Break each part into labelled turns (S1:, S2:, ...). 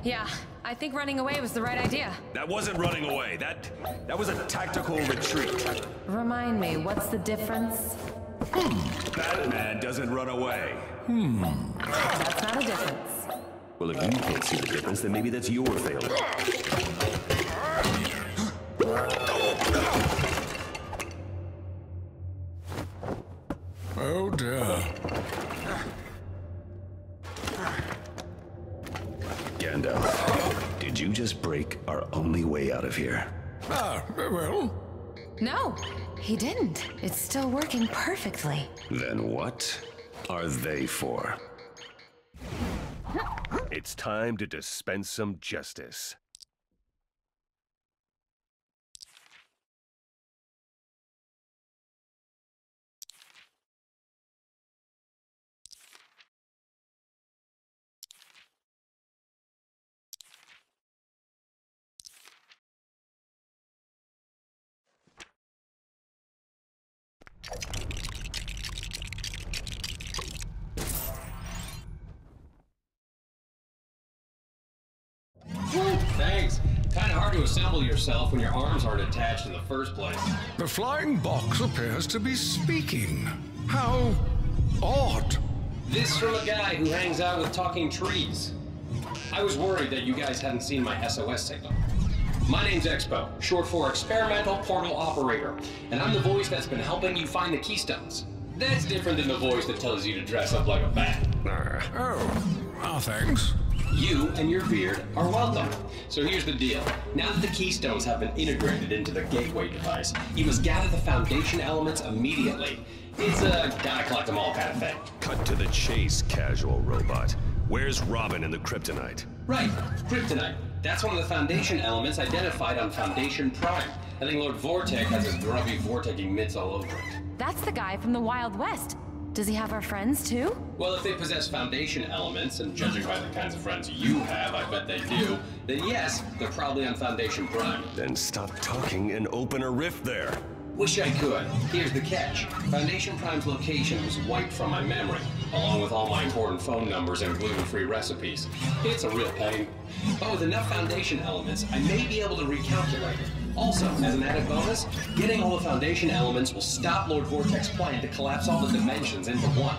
S1: Yeah, I think running away was the right idea.
S2: That wasn't running away. That was a tactical retreat.
S1: Remind me, what's the difference?
S2: Batman doesn't run away.
S1: That's not a difference.
S2: Well, if you can't see the difference, then maybe that's your failure.
S3: Oh dear.
S2: Gandalf, did you just break our only way out of here?
S3: Well...
S1: No, he didn't. It's still working perfectly.
S2: Then what are they for? It's time to dispense some justice.
S4: Thanks. Kinda hard to assemble yourself when your arms aren't attached in the first place.
S3: The flying box appears to be speaking. How odd.
S4: This from a guy who hangs out with talking trees. I was worried that you guys hadn't seen my SOS signal. My name's Expo, short for Experimental Portal Operator, and I'm the voice that's been helping you find the keystones. That's different than the voice that tells you to dress up like a bat.
S3: Thanks.
S4: You and your beard are welcome. So here's the deal. Now that the keystones have been integrated into the gateway device, you must gather the foundation elements immediately. It's a gotta collect them all kind of thing.
S2: Cut to the chase, casual robot. Where's Robin and the kryptonite?
S4: Right, kryptonite. That's one of the foundation elements identified on Foundation Prime. I think Lord Vortek has his grubby vortexing mitts all over it.
S1: That's the guy from the Wild West. Does he have our friends too?
S4: Well, if they possess foundation elements, and judging by the kinds of friends you have, I bet they do, then yes, they're probably on Foundation Prime.
S2: Then stop talking and open a rift there.
S4: Wish I could. Here's the catch. Foundation Prime's location was wiped from my memory, along with all my important phone numbers and gluten-free recipes. It's a real pain. But with enough foundation elements, I may be able to recalculate it. Also, as an added bonus, getting all the foundation elements will stop Lord Vortek's plan to collapse all the dimensions into one.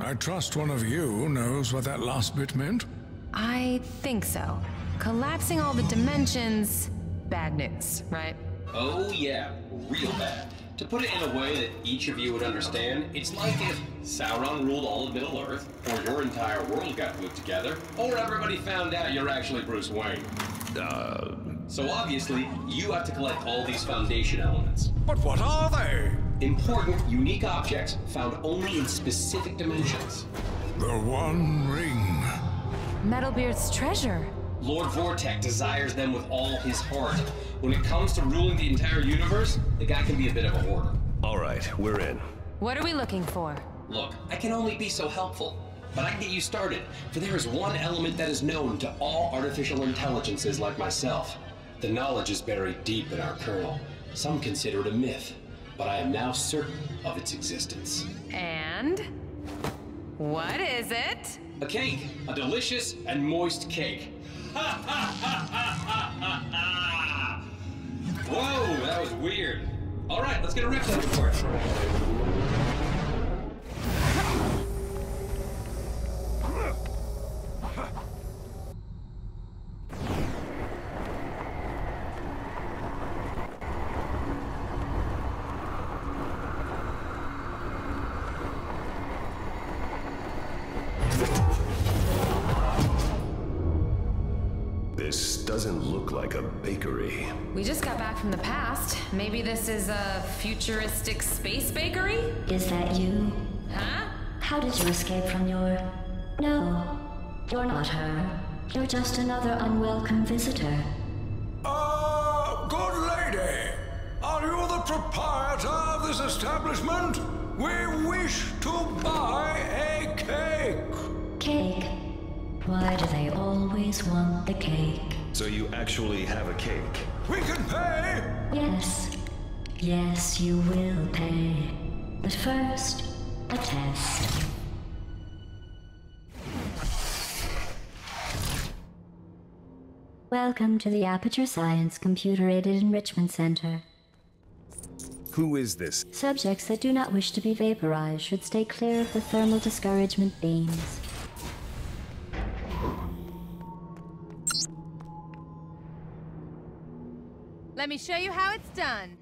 S3: I trust one of you knows what that last bit meant.
S1: I think so. Collapsing all the dimensions... bad news, right?
S4: Oh yeah, real bad. To put it in a way that each of you would understand, it's like if Sauron ruled all of Middle-earth, or your entire world got put together, or everybody found out you're actually Bruce Wayne. So obviously, you have to collect all these foundation elements.
S3: But what are they?
S4: Important, unique objects found only in specific dimensions.
S3: The One Ring.
S1: Metalbeard's treasure.
S4: Lord Vortek desires them with all his heart. When it comes to ruling the entire universe, the guy can be a bit of a hoarder.
S2: All right, we're in.
S1: What are we looking for?
S4: Look, I can only be so helpful. But I can get you started, for there is one element that is known to all artificial intelligences like myself. The knowledge is buried deep in our kernel. Some consider it a myth, but I am now certain of its existence.
S1: And? What is it?
S4: A cake. A delicious and moist cake. Ha ha ha ha ha ha! Whoa, that was weird. All right, let's get a riff set for it.
S2: This doesn't look like a bakery.
S1: We just got back from the past. Maybe this is a futuristic space bakery?
S5: Is that you?
S1: Huh?
S5: How did you escape from your... No, you're not her. You're just another unwelcome visitor.
S3: Good lady. Are you the proprietor of this establishment? We wish to buy a cake.
S5: Cake? Why do they always want the cake?
S2: So you actually have a cake?
S3: We can pay!
S5: Yes. Yes, you will pay. But first, a test. Welcome to the Aperture Science Computer-Aided Enrichment Centre.
S6: Who is this?
S5: Subjects that do not wish to be vaporized should stay clear of the thermal discouragement beams.
S1: Let me show you how it's done.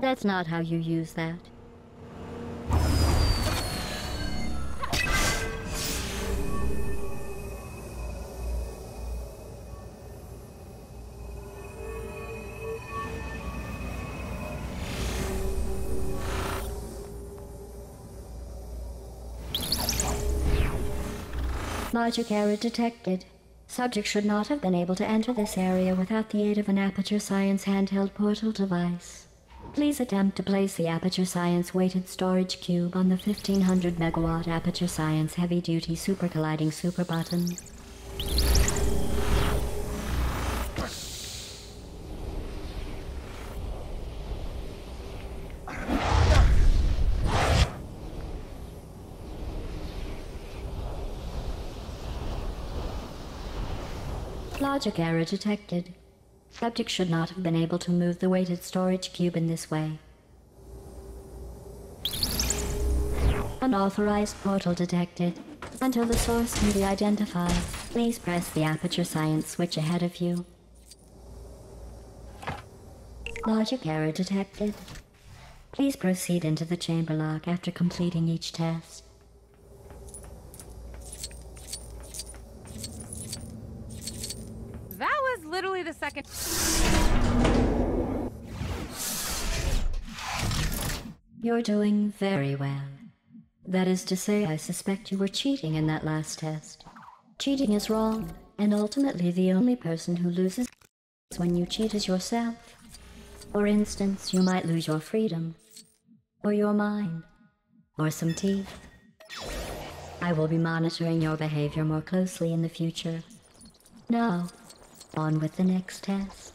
S5: That's not how you use that. Logic error detected. Subject should not have been able to enter this area without the aid of an Aperture Science handheld portal device. Please attempt to place the Aperture Science weighted storage cube on the 1500 megawatt Aperture Science heavy-duty super colliding super button. Logic error detected. Subject should not have been able to move the weighted storage cube in this way. Unauthorized portal detected. Until the source can be identified, please press the Aperture Science switch ahead of you. Logic error detected. Please proceed into the chamber lock after completing each test.
S1: That was literally the second.
S5: You're doing very well. That is to say, I suspect you were cheating in that last test. Cheating is wrong, and ultimately the only person who loses when you cheat is yourself. For instance, you might lose your freedom, or your mind, or some teeth. I will be monitoring your behavior more closely in the future. Now, on with the next test.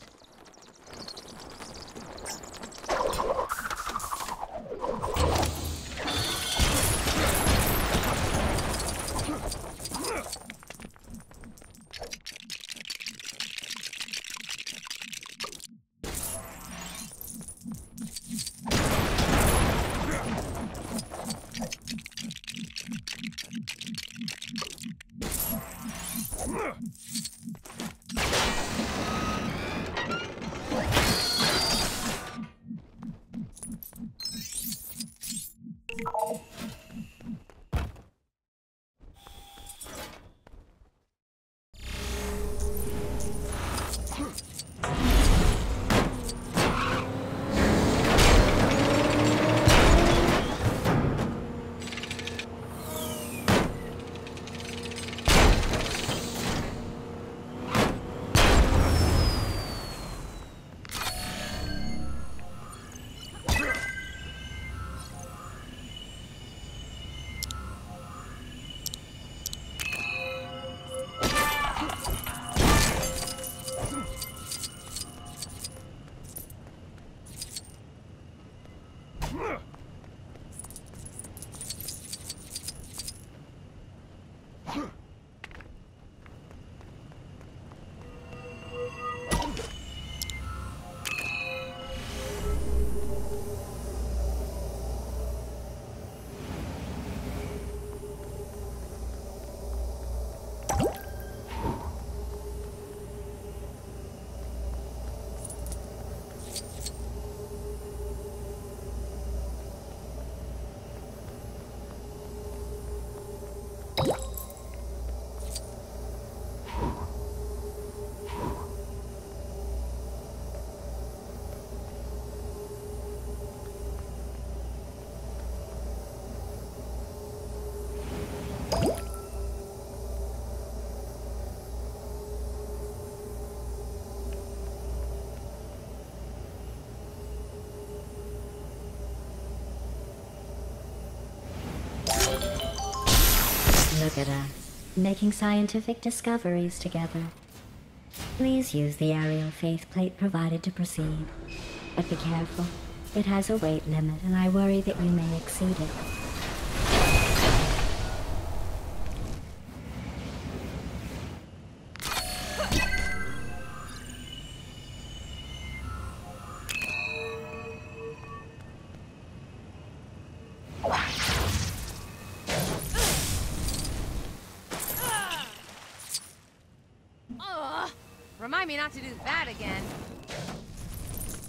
S5: Look at us, making scientific discoveries together. Please use the aerial faceplate provided to proceed. But be careful. It has a weight limit, and I worry that you may exceed it.
S1: Remind me not to do that again.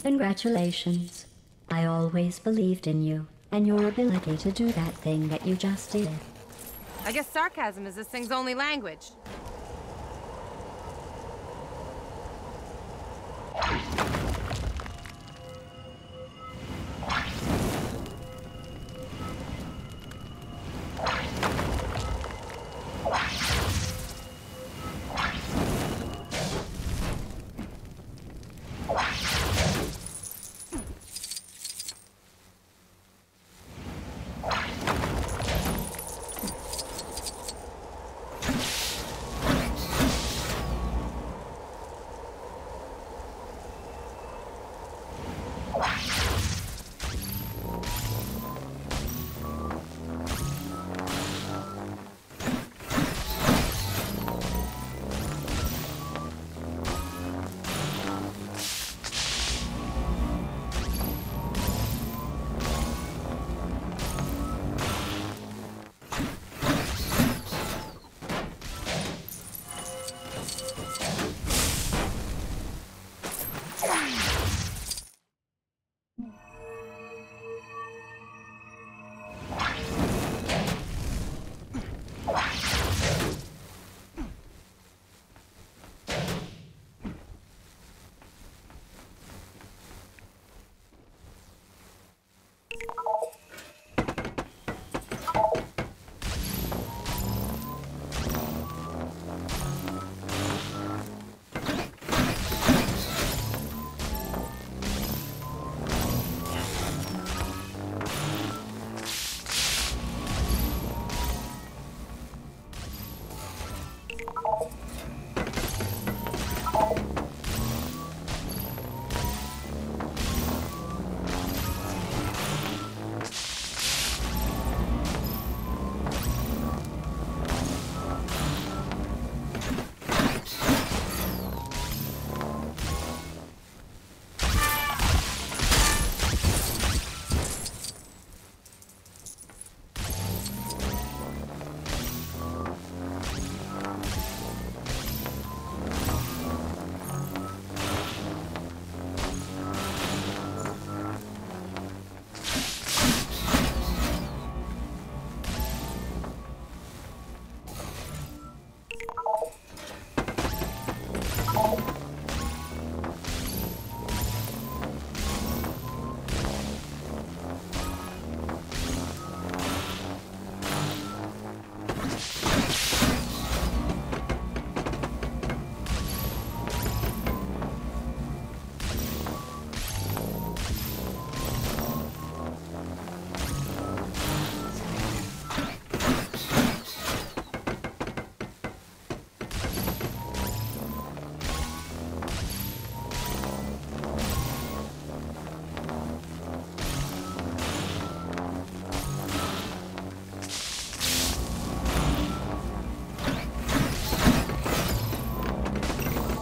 S5: Congratulations. I always believed in you, and your ability to do that thing that you just did.
S1: I guess sarcasm is this thing's only language.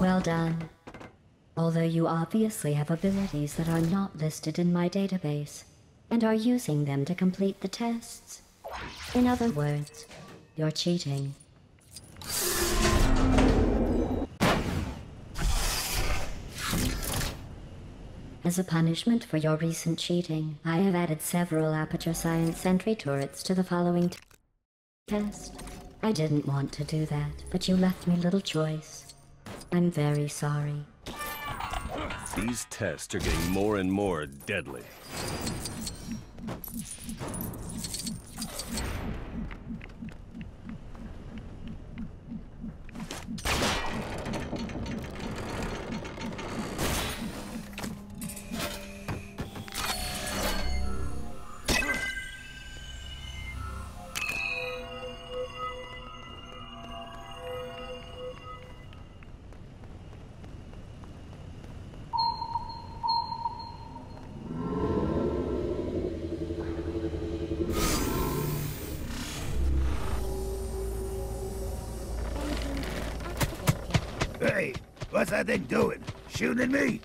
S5: Well done. Although you obviously have abilities that are not listed in my database, and are using them to complete the tests. In other words, you're cheating. As a punishment for your recent cheating, I have added several Aperture Science Sentry turrets to the following test. I didn't want to do that, but you left me little choice. I'm very sorry.
S6: These tests are getting more and more deadly.
S7: What's that thing doing? Shooting at me?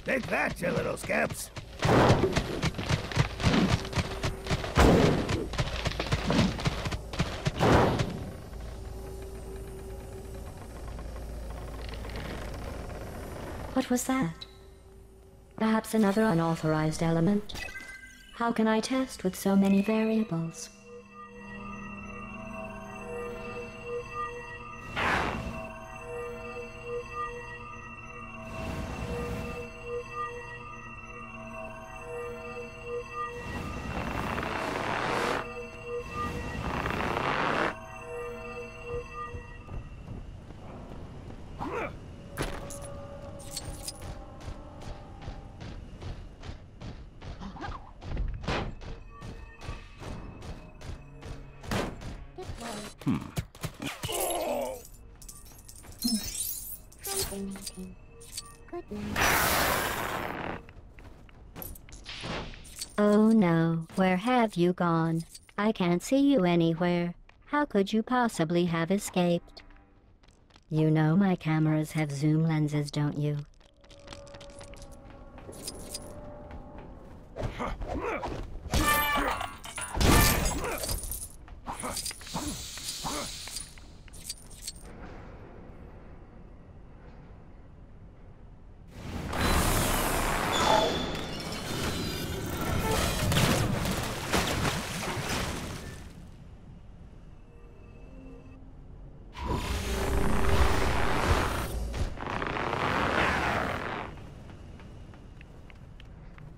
S7: Take that, you little scamps.
S5: What was that? Perhaps another unauthorized element? How can I test with so many variables? Oh no, where have you gone? I can't see you anywhere. How could you possibly have escaped? You know my cameras have zoom lenses, don't you?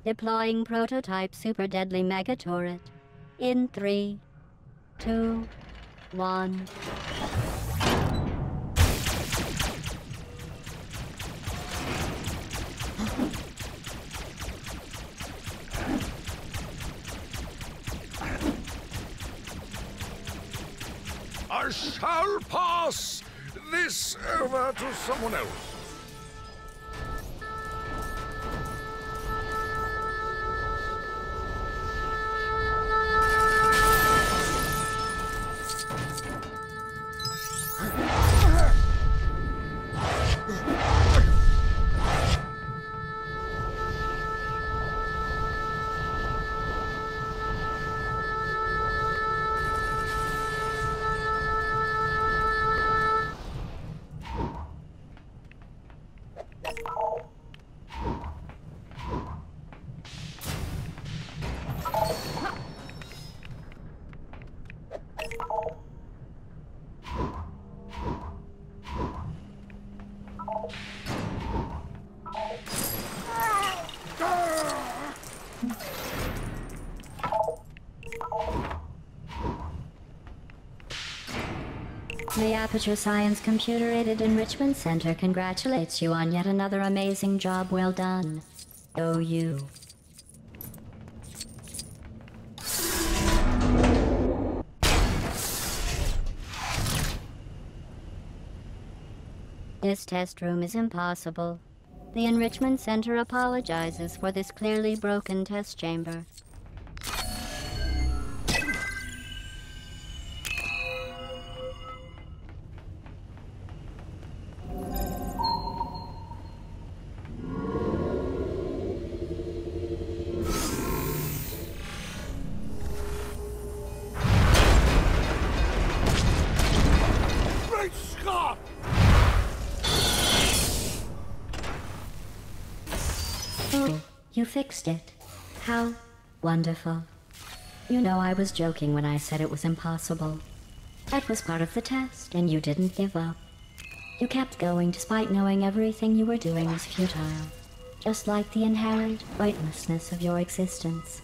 S5: Deploying prototype super deadly mega turret. In 3, 2, 1.
S3: I shall pass this over to someone else.
S5: The Aperture Science Computer-Aided Enrichment Centre congratulates you on yet another amazing job well done. Oh, you. This test room is impossible. The Enrichment Center apologizes for this clearly broken test chamber.
S3: Great Scott!
S5: Oh, you fixed it. How wonderful. You know, I was joking when I said it was impossible. That was part of the test, and you didn't give up. You kept going despite knowing everything you were doing was futile. Just like the inherent weightlessness of your existence.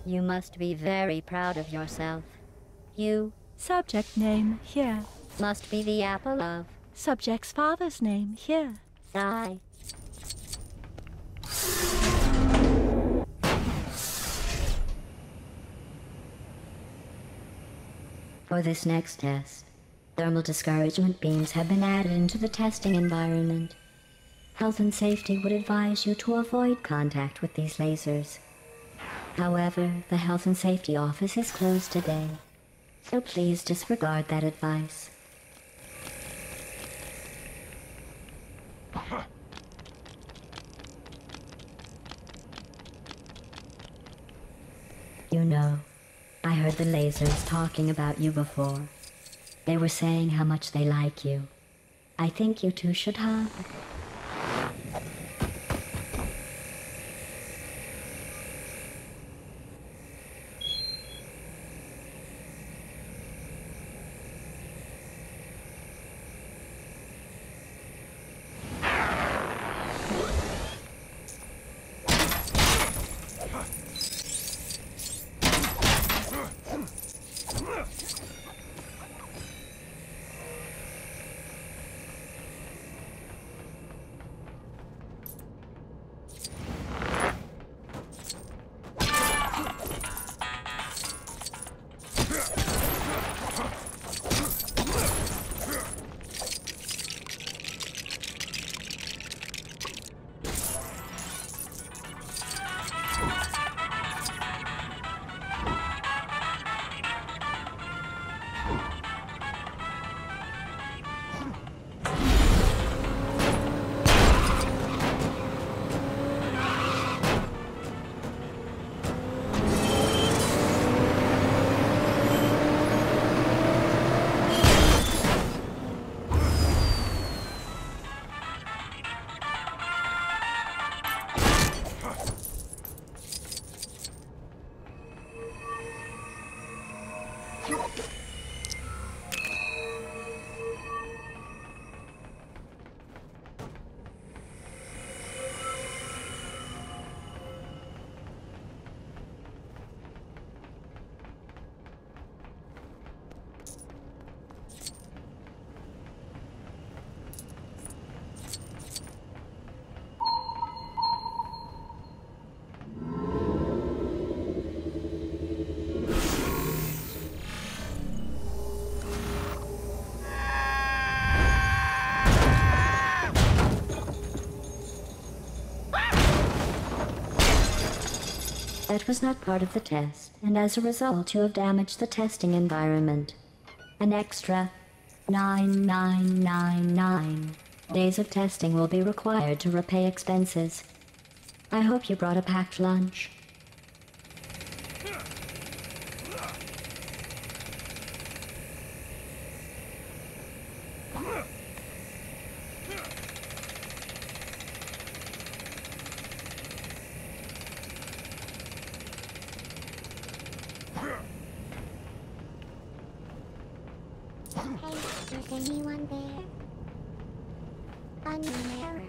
S5: You must be very proud of yourself. You
S8: Subject name here.
S5: must be the apple of
S8: Subject's father's name here.
S5: I. For this next test, thermal discouragement beams have been added into the testing environment. Health and safety would advise you to avoid contact with these lasers. However, the Health and Safety Office is closed today, so please disregard that advice. You know, I heard the lasers talking about you before. They were saying how much they like you. I think you two should hug. That was not part of the test, and as a result you have damaged the testing environment. An extra 9999 days of testing will be required to repay expenses. I hope you brought a packed lunch.
S9: Is anyone there? Unknown error.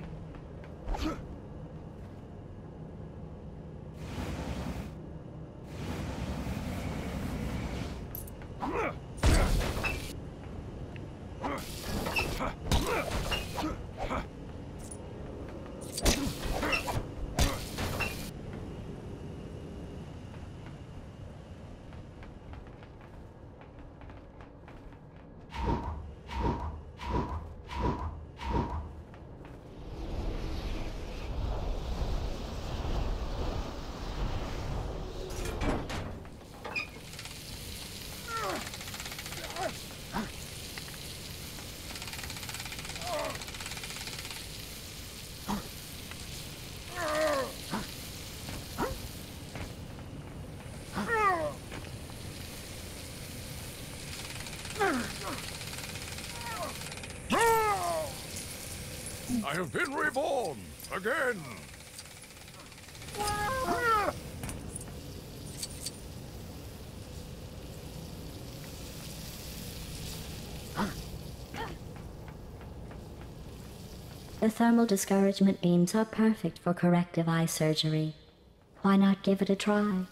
S3: I have been reborn again.
S5: The thermal discouragement beams are perfect for corrective eye surgery. Why not give it a try?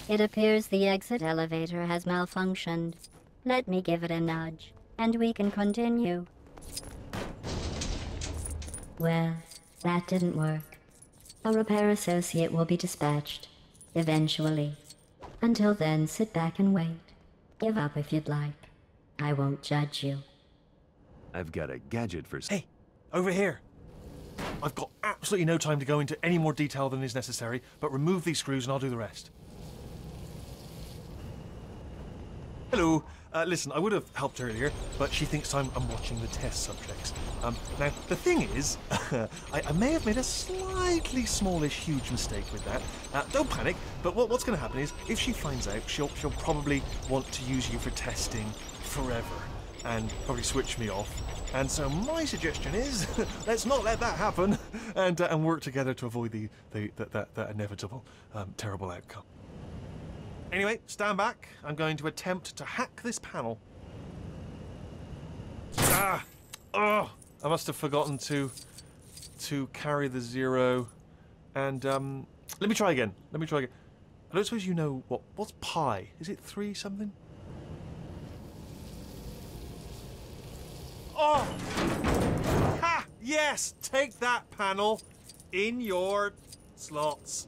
S5: It appears the exit elevator has malfunctioned. Let me give it a nudge, and we can continue. Well, that didn't work. A repair associate will be dispatched, eventually. Until then, sit back and wait. Give up if you'd like. I won't judge you.
S6: I've got a gadget for...
S9: Hey, over here. I've got absolutely no time to go into any more detail than is necessary, but remove these screws and I'll do the rest. Hello. Listen, I would have helped earlier, but she thinks I'm watching the test subjects. Now, the thing is, I may have made a slightly smallish, huge mistake with that. Don't panic, but what's going to happen is, if she finds out, she'll probably want to use you for testing forever, and probably switch me off. And so my suggestion is, let's not let that happen, and work together to avoid that inevitable, terrible outcome. Anyway, stand back. I'm going to attempt to hack this panel. Oh, I must have forgotten to carry the 0. And let me try again. I don't suppose you know what's pi? Is it 3 something? Oh! Ha! Yes! Take that, panel. In your slots.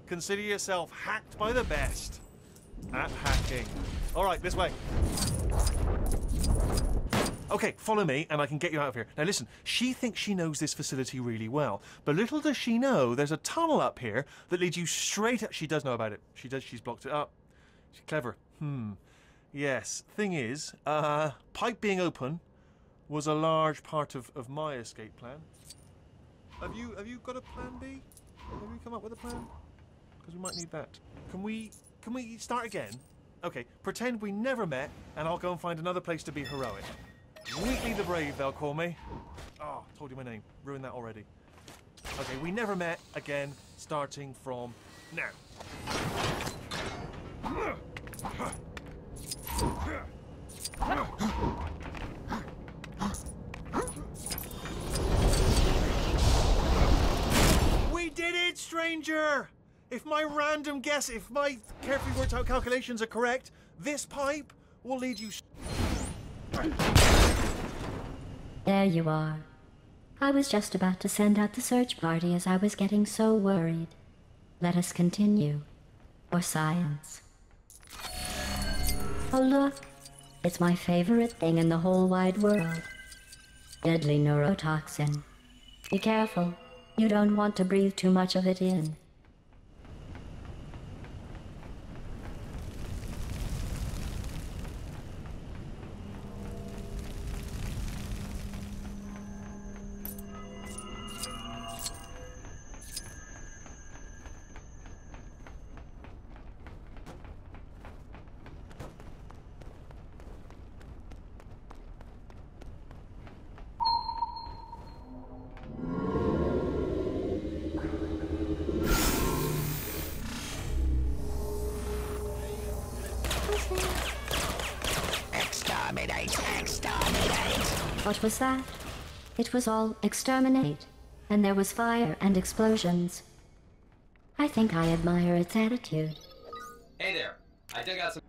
S9: Consider yourself hacked by the best at hacking. All right, this way. Okay, follow me and I can get you out of here. Now listen, she thinks she knows this facility really well, but little does she know there's a tunnel up here that leads you straight up. She does know about it. She does. She's blocked it up. She's clever. Yes. Thing is, pipe being open was a large part of my escape plan. Have you got a plan B? Have you come up with a plan? Because we might need that. Can we start again? Okay, pretend we never met, and I'll go and find another place to be heroic. Wheatley the Brave, they'll call me. Oh, told you my name. Ruined that already. Okay, we never met again, starting from now. We did it, stranger! If my carefully worked out calculations are correct, this pipe will lead you...
S5: There you are. I was just about to send out the search party as I was getting so worried. Let us continue. For science. Oh look, it's my favorite thing in the whole wide world. Deadly neurotoxin. Be careful, you don't want to breathe too much of it in. What was that? It was all exterminate, and there was fire and explosions. I think I admire its attitude.
S4: Hey there, I dug out some...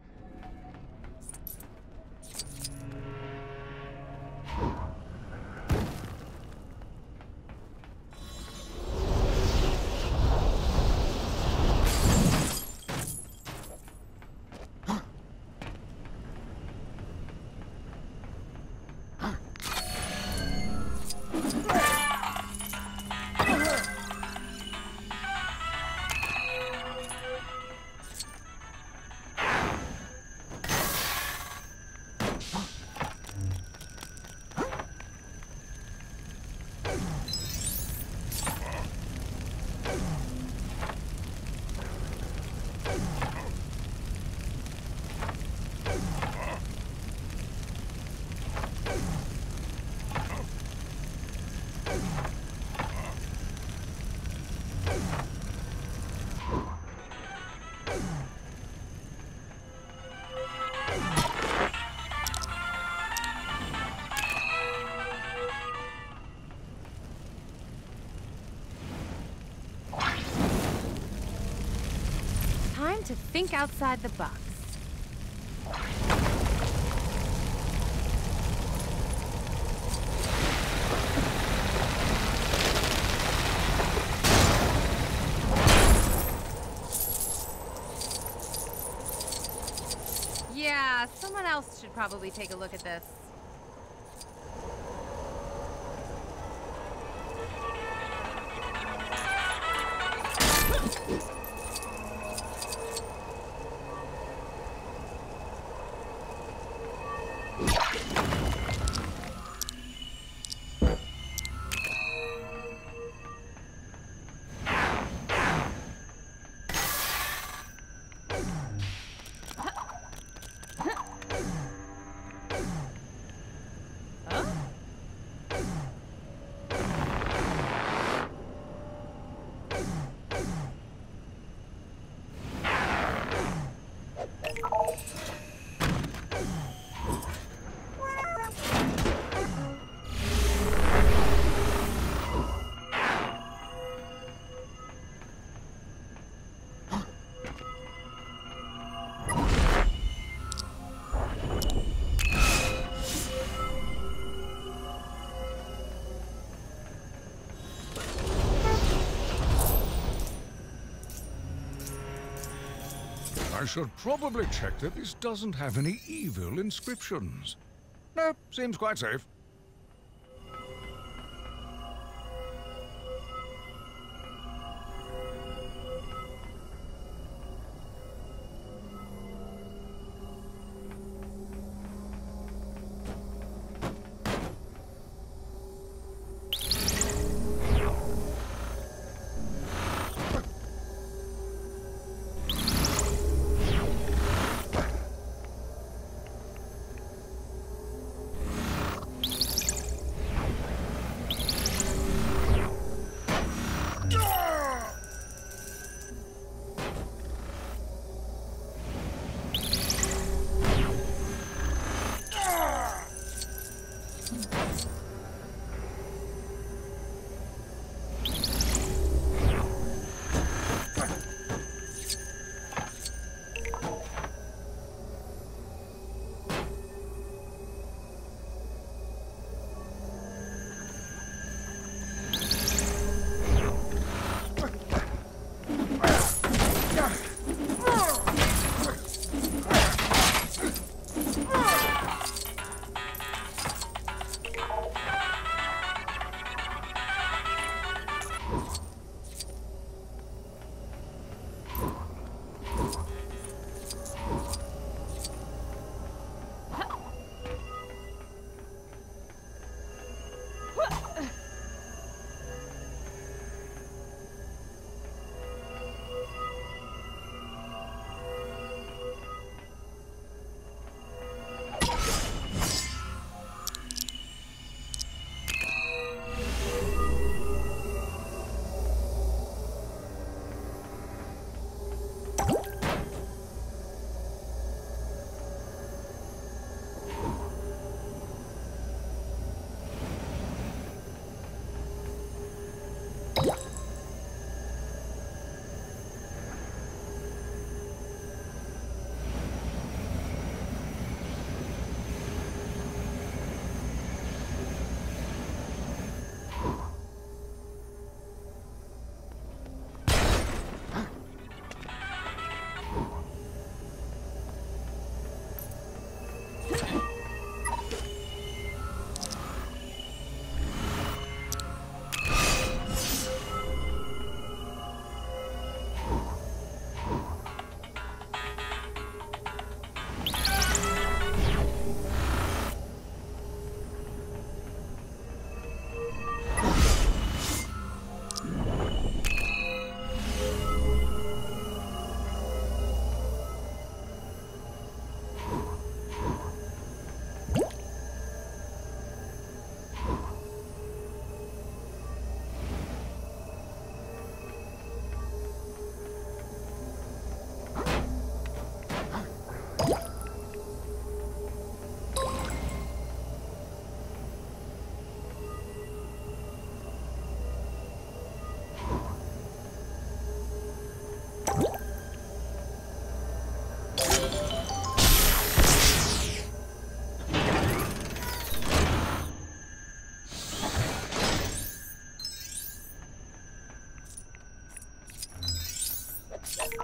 S1: to think outside the box. Yeah, someone else should probably take a look at this.
S3: I should probably check that this doesn't have any evil inscriptions. No, seems quite safe.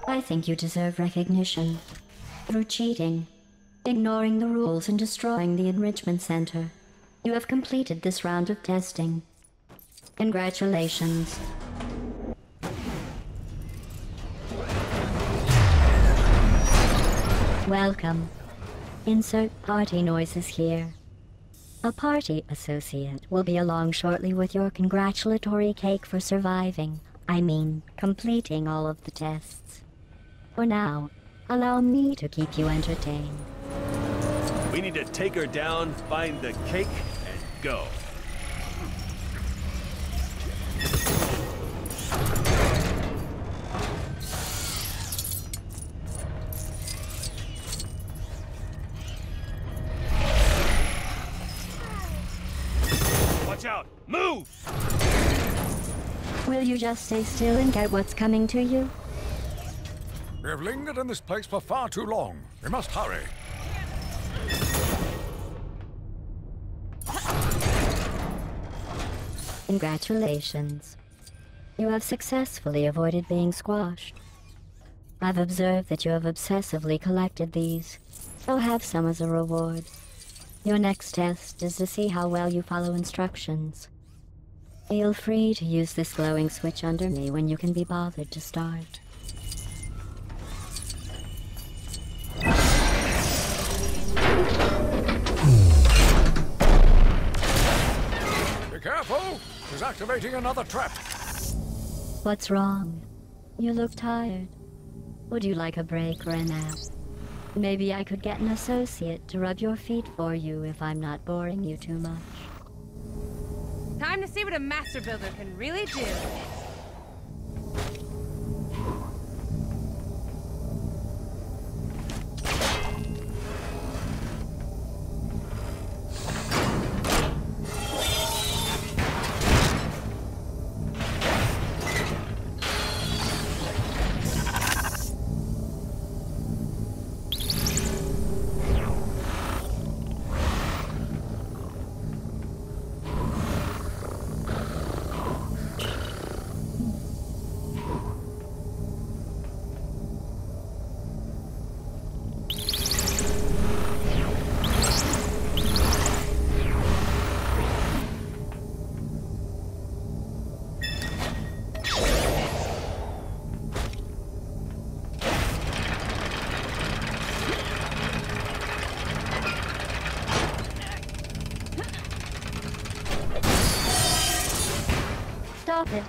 S5: I think you deserve recognition. Through cheating, ignoring the rules, and destroying the Enrichment Center, you have completed this round of testing. Congratulations. Welcome. Insert party noises here. A party associate will be along shortly with your congratulatory cake for surviving. Completing all of the tests. For now, allow me to keep you entertained.
S6: We need to take her down, find the cake, and go. Watch out! Move!
S5: Will you just stay still and get what's coming to you?
S3: We have lingered in this place for far too long. We must hurry.
S5: Congratulations. You have successfully avoided being squashed. I've observed that you have obsessively collected these, so have some as a reward. Your next test is to see how well you follow instructions. Feel free to use this glowing switch under me when you can be bothered to start.
S3: Be careful! He's activating another trap.
S5: What's wrong? You look tired. Would you like a break or a nap? Maybe I could get an associate to rub your feet for you if I'm not boring you too much.
S1: Time to see what a master builder can really do.
S5: Stop it.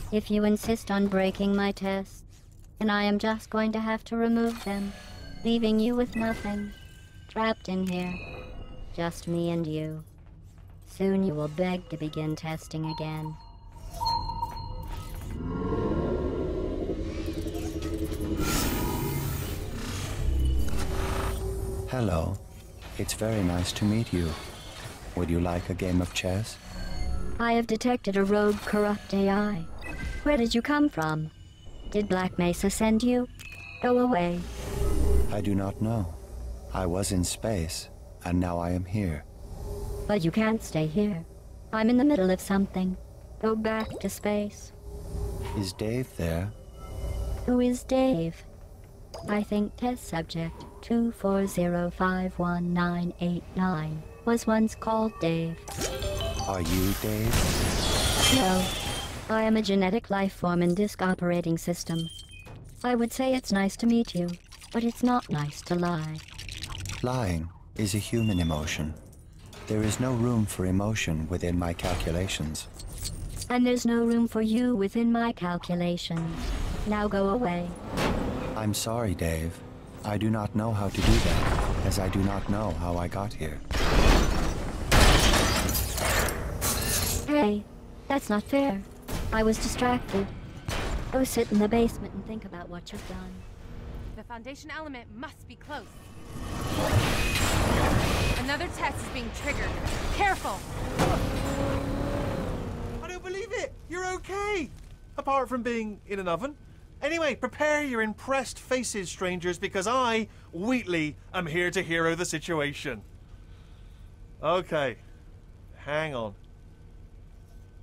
S5: If you insist on breaking my tests, then I am just going to have to remove them, leaving you with nothing. Trapped in here. Just me and you. Soon you will beg to begin testing again.
S10: Hello. It's very nice to meet you. Would you like a game of chess?
S5: I have detected a rogue corrupt AI. Where did you come from? Did Black Mesa send you? Go away.
S10: I do not know. I was in space, and now I am here.
S5: But you can't stay here. I'm in the middle of something. Go back to space.
S10: Is Dave there?
S5: Who is Dave? I think test subject 240518989 was once called Dave.
S10: Are you Dave?
S5: No. I am a genetic life form in disk operating system. I would say it's nice to meet you, but it's not nice to lie.
S10: Lying is a human emotion. There is no room for emotion within my calculations.
S5: And there's no room for you within my calculations. Now go away.
S10: I'm sorry, Dave. I do not know how to do that, as I do not know how I got here.
S5: Hey, that's not fair. I was distracted. Go sit in the basement and think about what you've done.
S1: The foundation element must be close. Another test is being triggered. Careful!
S9: I don't believe it! You're okay! Apart from being in an oven. Anyway, prepare your impressed faces, strangers, because I, Wheatley, am here to hero the situation. Okay. Hang on.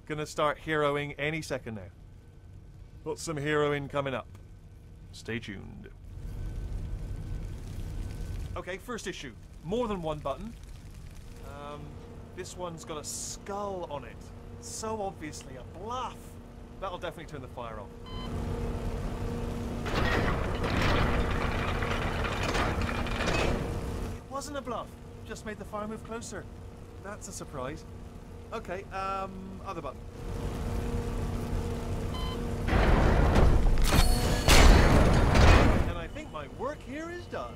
S9: Gonna start heroing any second now. Got some heroing coming up. Stay tuned. Okay, first issue. More than one button. This one's got a skull on it. So obviously a bluff. That'll definitely turn the fire off. It wasn't a bluff. Just made the fire move closer. That's a surprise. Okay, other button. And I think my work here is done.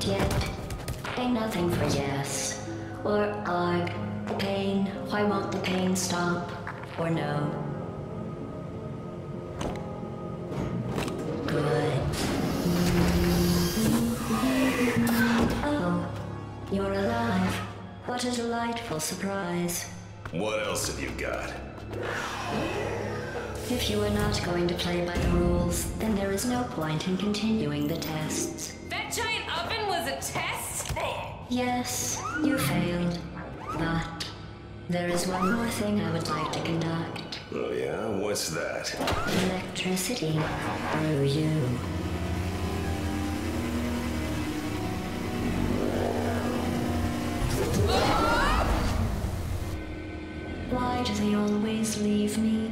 S5: Yet, ain't nothing for yes, or arg, the pain, why won't the pain stop, or no. Good. Oh, you're alive. What a delightful surprise.
S2: What else have you got?
S5: If you are not going to play by the rules, then there is no point in continuing the tests.
S1: That giant oven was a test?
S5: Yes, you failed. But there is one more thing I would like to conduct.
S2: Oh yeah? What's that?
S5: Electricity through you. Why do they always leave me?